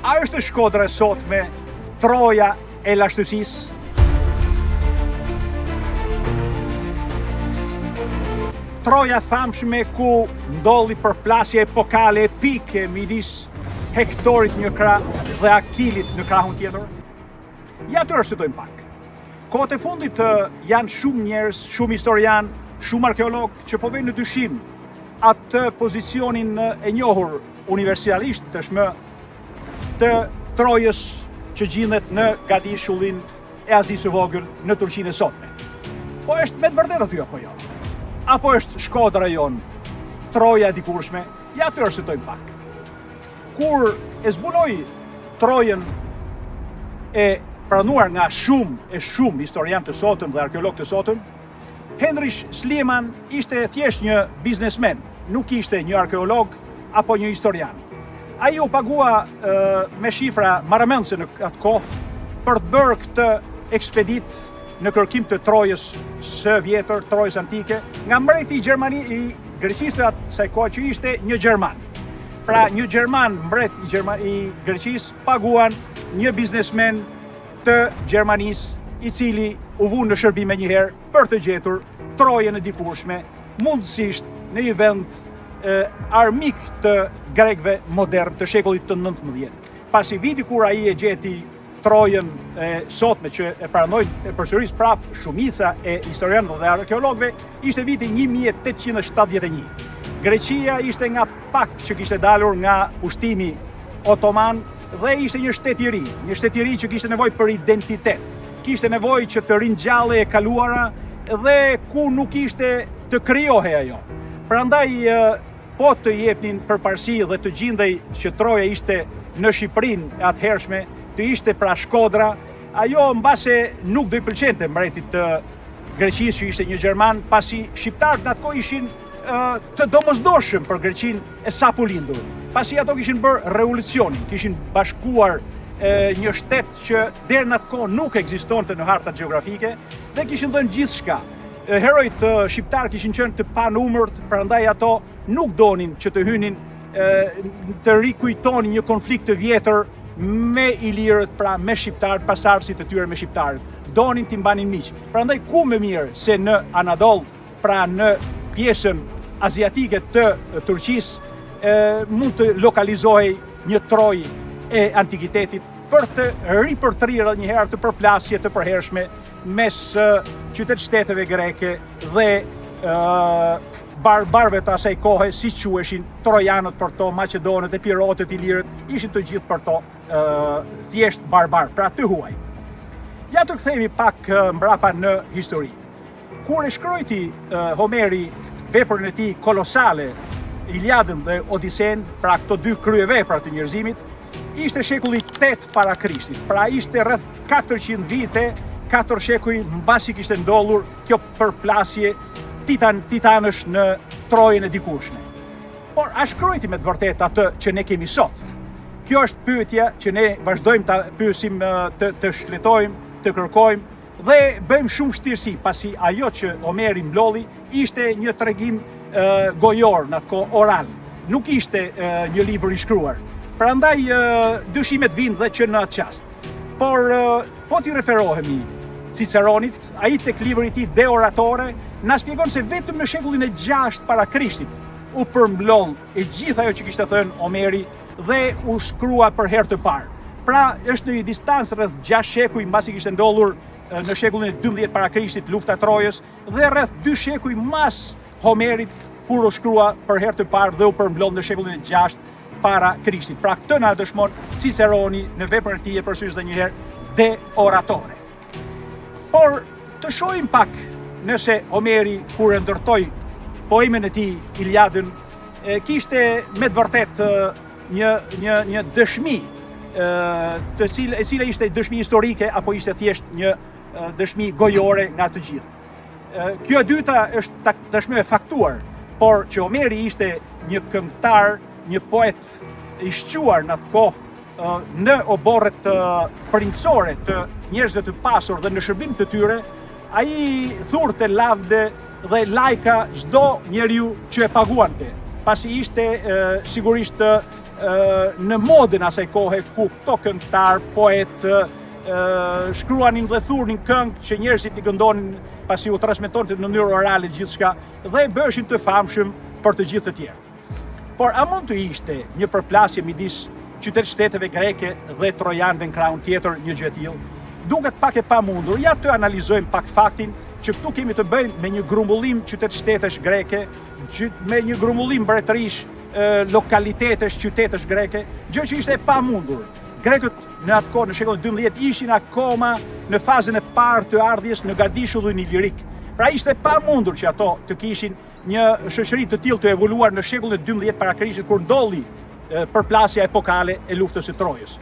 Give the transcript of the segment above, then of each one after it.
A është Shkodra e sotme Troja e lashtësisë? Troja famshme ku ndolli përplasje epokale epike midis Hektorit një krah dhe Akilit në krahun tjetër? Ja të rështetojmë pak. Kohët e fundit janë shumë njerëz, shumë historian, shumë arkeolog që po vejnë në dyshim atë pozicionin e njohur universalisht tashmë të Trojës që gjindet në Gadishullin e Azisë së Vogël në Turqinë e sotme. Po është me të vërtetë aty apo jo? Apo është Shkodra jon, Troja e dikurshme? Ja të rështetojmë pak. Kur e zbuloi Trojën e pranuar nga shumë historian të sotëm dhe arkeolog të sotëm, Heinrich Schliemann ishte thjesht një biznesmen, nuk ishte një arkeolog apo një historian. Ai u pagua me shifra marrëmendse në atë kohë për të bërë këtë ekspedit në kërkim të Trojës së vjetër, Trojës antike, nga mbreti i Greqisë të asaj kohe që ishte një gjerman. Pra një gjerman, mbret i Greqisë, paguan një biznesmen të Gjermanisë i cili u vu në shërbime një herë për të gjetur Trojën e dikurshme, mundësisht në një vend armik të grekëve modern të shekullit të 19. Pasi viti kur ai e gjeti Trojën e sotme që e pranojnë përsëris prap shumica e historianëve dhe arkeologëve, ishte viti 1871. Greqia ishte nga pak që kishte dalur nga pushtimi otoman dhe ishte një shtet i ri që kishte nevojë për identitet, kishte nevojë që të ringjallej e kaluara dhe ku nuk ishte të krijohej ajo. Prandaj po të jepnin përparësi dhe të gjindej që Troja ishte në Shqipërinë e atëhershme, të ishte pra Shkodra, ajo mbase nuk do i pëlqente mbretit të Greqisë që ishte një gjerman, pasi shqiptarët në atë kohë ishin të domosdoshëm për Greqinë e sapo lindur. Pasi ato kishin bërë revolucionin, kishin bashkuar një shtet që deri në atë kohë nuk ekzistonte në hartat gjeografike dhe kishin dhënë gjithçka. Herojt shqiptar kishin qenë të panumërt, prandaj ato nuk donin që të hynin të rikujtonin një konflikt të vjetër me ilirët, pra me shqiptarët, pasardhësit e tyre me shqiptarët. Donin t'i mbanin miq. Prandaj ku më mirë se në Anadol, pra në pjesën aziatike të Turqisë, mund të lokalizohej një Trojë e antikitetit për të ripërtrirë një herë të përplasje të përhershme mes qytet-shteteve greke dhe barbarëve të asaj kohe, si quheshin trojanët për to, maqedonët, epirotët, ilirët, ishin të gjithë për to thjesht barbarë, pra të huaj. Ja të kthehemi pak mbrapa në histori. Kur e shkrojti Homeri veprën e tij kolosale, Iliadën dhe Odisen, pra këto dy kryevepra të njerëzimit, ishte shekulli 8 para Krishtit. Pra ishte rreth 400 vite, 4 shekuj mbasi kishte ndodhur kjo përplasje titanësh në Trojën e dikurshme. Por a shkrojti me të vërtetë atë që ne kemi sot? Kjo është pyetja që ne vazhdojmë ta pyesim, të shfletojmë, të kërkojmë dhe bëjmë shumë vështirësi, pasi ajo që Homeri mblodhi ishte një tregim gojor, në atë kohë oral. Nuk ishte një libër i shkruar. Prandaj dyshimet vinë dhe që në atë qast. Por po t'i referohemi Ciceronit, ai tek libri i tij De Oratore na shpjegon se vetëm në shekullin e 6 para Krishtit u përmbloll e gjithë ajo që kishte thënë Homeri dhe u shkrua për herë të parë. Pra është në një distancë rreth 6 shekuj mbasi kishte ndodhur në shekullin e 12 para Krishtit lufta Trojës dhe rreth 2 shekuj mas Homerit kur u shkrua për herë të parë dhe u përmbloll në shekullin e 6 para Krishtit. Pra këtë na dëshmon Ciceroni në veprën e tij e përsëris edhe një herë De Oratore. Por të shohim pak nëse Homeri kur e ndërtoi poemën e tij Iliadën kishte me të vërtetë një dëshmi e cila ishte dëshmi historike apo ishte thjesht një dëshmi gojore nga të gjithë. Kjo e dyta është dëshmi e faktuar, por që Homeri ishte një këngëtar, një poet i shquar në atë kohë në oborret princore të njerëzve të pasur dhe në shërbim të tyre, ai thurte lavde dhe lajka çdo njeriu që e paguante, pasi ishte sigurisht në modën asaj kohe ku këto këngëtar, poet, shkruanin dhe thurnin këngë që njerëzit i këndonin pasi u transmetonte në mënyrë orale gjithçka dhe bëshin të famshëm për të gjithë të tjerë. Por a mund të ishte një përplasje midis qytet-shteteve greke dhe trojanëve në krahun tjetër një gjë e tillë? Duket pak e pamundur. Ja të analizojmë pak faktin që këtu kemi të bëjmë me një grumbullim qytet-shtetesh greke, me një grumbullim mbretërish, lokalitetesh, qytetesh greke, gjë që ishte e pamundur. Grekët në atë kohë, në shekullin 12, ishin akoma në fazën e parë të ardhjes në Gadishullin Ilirik. Pra ishte pamundur që ato të kishin një shoqëri të tillë të evoluar në shekullin 12 para Krishtit kur ndolli përplasja epokale e luftës së Trojës.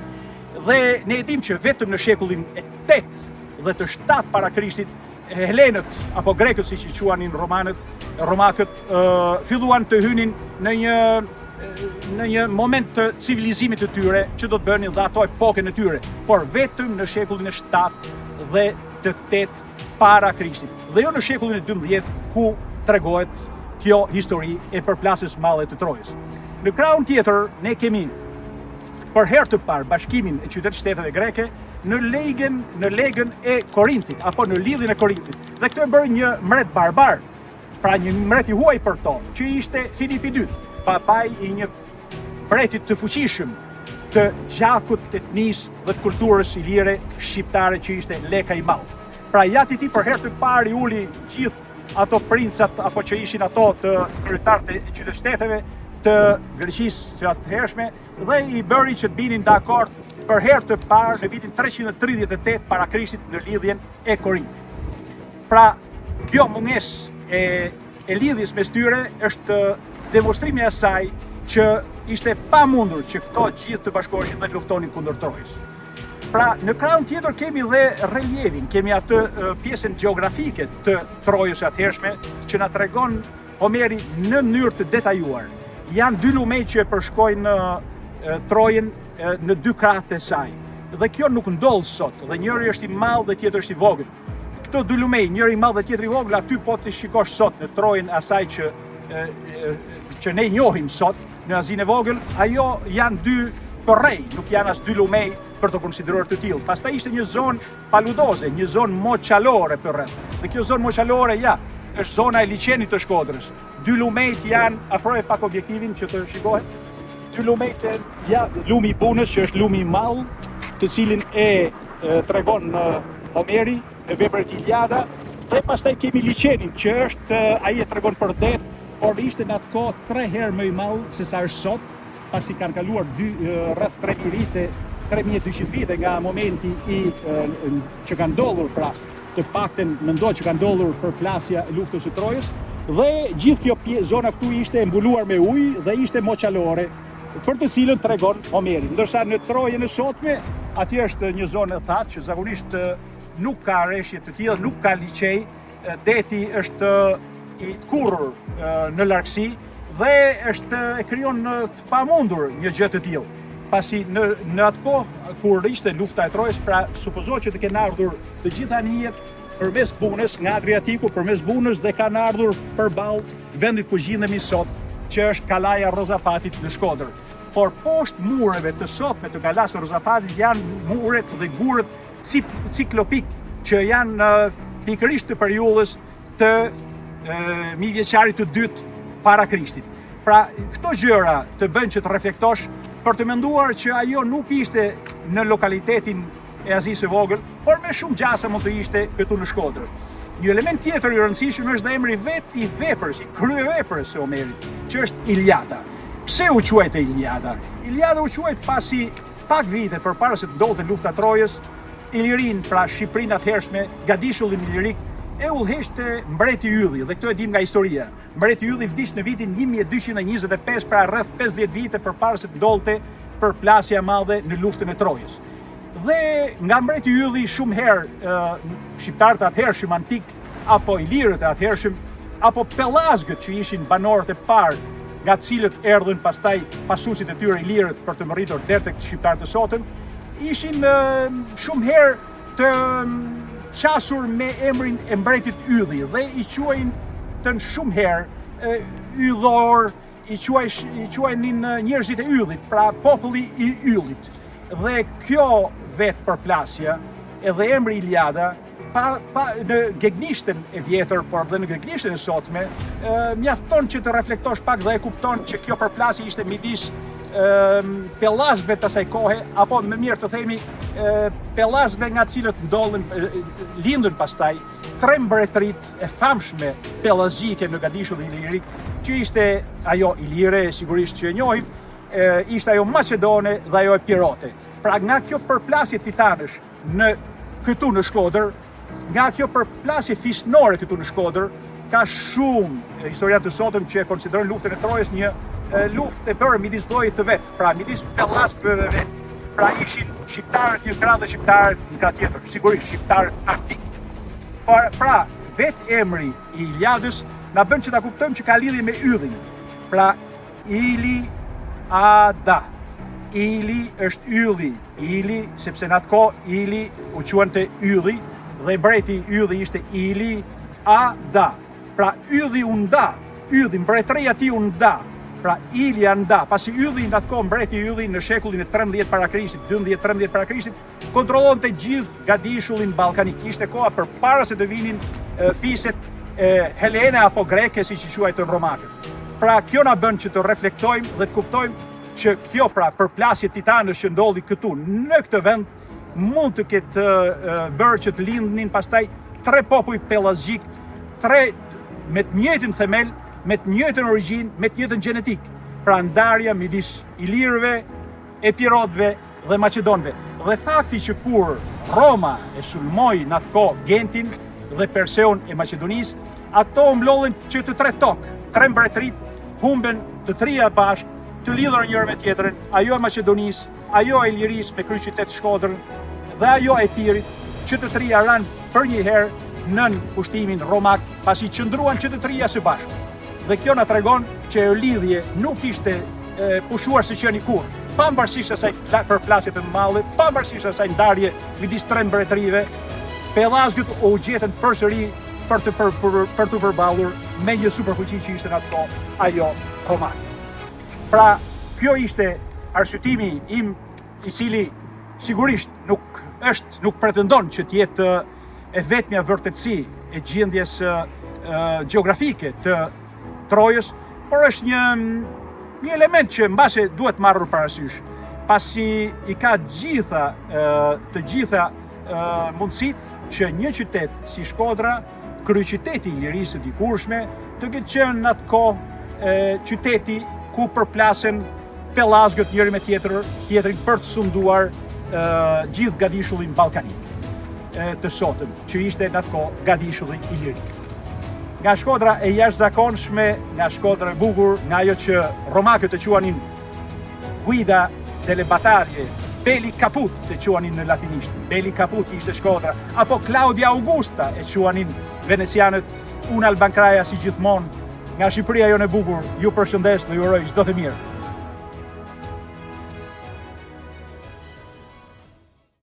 Dhe ne e dim që vetëm në shekullin e 8 dhe të 7 para Krishtit, helenët apo grekët siç i quanin romakët, filluan të hynin në një moment të civilizimit të tyre që do të bënin dhe ato epokën e tyre, por vetëm në shekullin e 7 dhe të 8 para Krishtit. Dhe jo në shekullin e 12 ku tregohet kjo histori e përplasjes madhe të Trojës. Në krahun tjetër ne kemi për herë të parë bashkimin e qytet-shteteve greke në legën e Korinthit apo në lidhjen e Korinthit. Dhe këtë e bëri një mbret barbar, pra një mbret i huaj për to, që ishte Filipi II, papai i një mbretit të fuqishëm të gjakut të etnisë dhe të kulturës ilire shqiptare që ishte Leka i Madh. Pra jati ti për herë të parë i uli gjithë ato princat apo që ishin ato të kryetarët e qytet-shteteve të Greqisë së atëhershme dhe i bëri që të binin dakord për herë të parë në vitin 338 para Krishtit në lidhjen e Korinthit. Pra, kjo mungesë e lidhjes mes tyre është demonstrimi i asaj që ishte pamundur që këto gjithë të bashkoheshin dhe të luftonin kundër Trojës. Pra, në krahun tjetër kemi dhe relievin, kemi atë pjesën gjeografike të Trojës së atëhershme që na tregon Homeri në mënyrë të detajuar. Janë dy lumej që e përshkojnë Trojën në dy krahët e saj. Dhe kjo nuk ndodh sot, dhe njëri është i madh dhe tjetri është i vogël. Këto dy lumej, njëri i madh dhe tjetri i vogël, aty po të shikosh sot në Trojën asaj që ne njohim sot në Azinë e Vogël, ajo janë dy përrej, nuk janë as dy lumej për të konsideruar të tillë. Pastaj ishte një zonë paludoze, një zonë moçalore për rreth. Dhe kjo zonë moçalore, ja, është zona e liçenit të Shkodrës. Dy lumejt janë, afroje pak objektivin që të shikohet. Dy lumejt janë lumi i Bunës, që është lumi i madh, të cilin e tregon Homeri në veprat e Iliada, dhe pastaj kemi liçenin, që është ai e tregon për det, por ishte në atë kohë 3 herë më i madh se sa është sot, pasi kanë kaluar rreth 3200 vite nga momenti që ka ndodhur, pra të paktën mendoj që ka ndodhur përplasja e luftës së Trojës, dhe gjithë kjo zona këtu ishte mbuluar me ujë dhe ishte moçalore, për të cilën tregon Homeri. Ndërsa në Trojën e sotme, atje është një zonë e thatë që zakonisht nuk ka rreshje të tilla, nuk ka liçej, deti është i kurrur në largësi dhe e krijon të pamundur një gjë të tillë. Pasi në atë kohë kur ishte lufta e Trojës, pra supozohet që të kenë ardhur të gjitha anijet përmes Bunës nga Adriatiku, përmes Bunës dhe kanë ardhur përballë vendit ku gjendemi sot, që është Kalaja Rozafatit në Shkodër. Por poshtë mureve të sotme të Kalas Rozafatit janë muret dhe gurët ciklopik që janë pikërisht të periudhës të mijëvjeçarit të dytë para Krishtit. Pra, këto gjëra të bën që të reflektosh për të menduar që ajo nuk ishte në lokalitetin e Azisë së Vogël, por me shumë gjasa mund të ishte këtu në Shkodër. Një element tjetër i rëndësishëm është dhe emri vet i veprës, i kryeveprës së Homerit, që është Iliada. Pse u quajt e Iliada? Iliada u quajt pasi pak vite përpara se të ndodhte lufta e Trojës, Ilirin, pra Shqipërinë atëhershme, Gadishullin Ilirik, e udhëheqte mbreti Ylli, dhe këto e dim nga historia. Mbreti Ylli vdiq në vitin 1225, pra rreth 50 vite përpara se të ndodhte përplasja e madhe në luftën e Trojës. Dhe nga mbreti Ylli shumë herë shqiptarët atëhershëm antik, apo ilirët e atëhershëm, apo pellazgët që ishin banorët e parë, nga cilët erdhën pastaj pasuesit e tyre ilirët për të mërritur deri tek shqiptarët e sotëm, ishin shumë herë të qasur me emrin e mbretit Ylli dhe i quajnë të shumë herë Yllor, i quajnin njerëzit e yllit, pra populli i yllit. Dhe kjo vetë përplasje, edhe emri Iliada, në Gegnishtën e vjetër, por dhe në Gegnishtën e sotme, mjafton që të reflektosh pak dhe e kupton që kjo përplasje ishte midis pellasve të asaj kohe, apo më mirë të themi pellasve nga cilët lindën pastaj tre mbretërit e famshme pellazike në Gadishullin Ilirik, që ishte ajo Ilire, sigurisht që e njohim, ishte ajo Maqedone dhe ajo Epirote. Pra nga kjo përplasje titanësh këtu në Shkodër, nga kjo përplasje fisnore këtu në Shkodër, ka shumë historiatë të sotëm që e konsiderojnë luftën e Trojës një luftë e bërë midis dojë të vetë, pra midis pellasve vetë. Pra ishin shqiptarët një krah dhe shqiptarët një krah tjetër, sigurisht shqiptarët antik. Pra vetë emri i Iliadës na bën që ta kuptojmë që ka lidhje me yllin. Pra Iliada. Ili është ylli, ili sepse në atë kohë ili u quante ylli dhe mbreti ylli ishte Iliada. Pra ylli u nda, ylli mbretëria ti u nda. Pra Ilia nda, pasi ylli në atë kohë mbreti ylli në shekullin e 13 para Krishtit, 12-13 para Krishtit, kontrollonte gjithë Gadishullin ballkanik. Ishte koha përpara se të vinin fiset helene apo greke, siç i quajtën romakët. Pra kjo na bën që të reflektojmë dhe të kuptojmë që kjo pra përplasje titanësh që ndodhi këtu në këtë vend mund të ketë bërë që të lindnin pastaj tre popuj pellazik, tre me të njëjtin themel, me të njëjtën origjinë, me të njëjtën gjenetik. Pra ndarja midis Ilirëve, Epirotëve dhe Maqedonëve. Dhe fakti që kur Roma e sulmoi në atë kohë Gentin dhe Perseun e Maqedonisë, ato mblodhen që të tre tokë, tre mbretërit humben të trija bashkë, të lidhur njëra me tjetrën, ajo e Maqedonisë, ajo e Ilirisë me kryeqytet Shkodrën dhe ajo e Epirit, që të trija ranë për një herë nën pushtimin romak, pasi qëndruan që të trija së bashku. Dhe kjo na tregon që ajo lidhje nuk ishte pushuar si qeni kur, pavarësisht asaj përplasje të madhe, pavarësisht asaj ndarje midis tre mbretërive, pellazgët u gjetën përsëri për të përballur me një superfuqi që ishte në ato ajo romak. Pra, kjo ishte arsyetimi im, i cili sigurisht nuk pretendon që të jetë e vetmja vërtetësi e gjendjes gjeografike të Trojës, por është një element që mbase duhet marrur parasysh, pasi i ka të gjitha mundësitë që një qytet si Shkodra, kryeqyteti i Ilirisë së dikurshme, të ketë qenë në atë kohë qyteti ku përplasen pellazgët njëri me tjetrin për të sunduar gjithë Gadishullin ballkanik të sotëm, që ishte në atë kohë Gadishulli Ilirik. Nga Shkodra e jashtëzakonshme, nga Shkodra e bukur, nga ajo që romakët e quanin Guida delle Battaglie, Belli Caput e quanin në latinisht, Belli Caput ishte Shkodra, apo Claudia Augusta e quanin venecianët, unë Alban Kraja si gjithmonë, nga Shqipëria jonë e bukur, ju përshëndes dhe ju uroj çdo të mirë.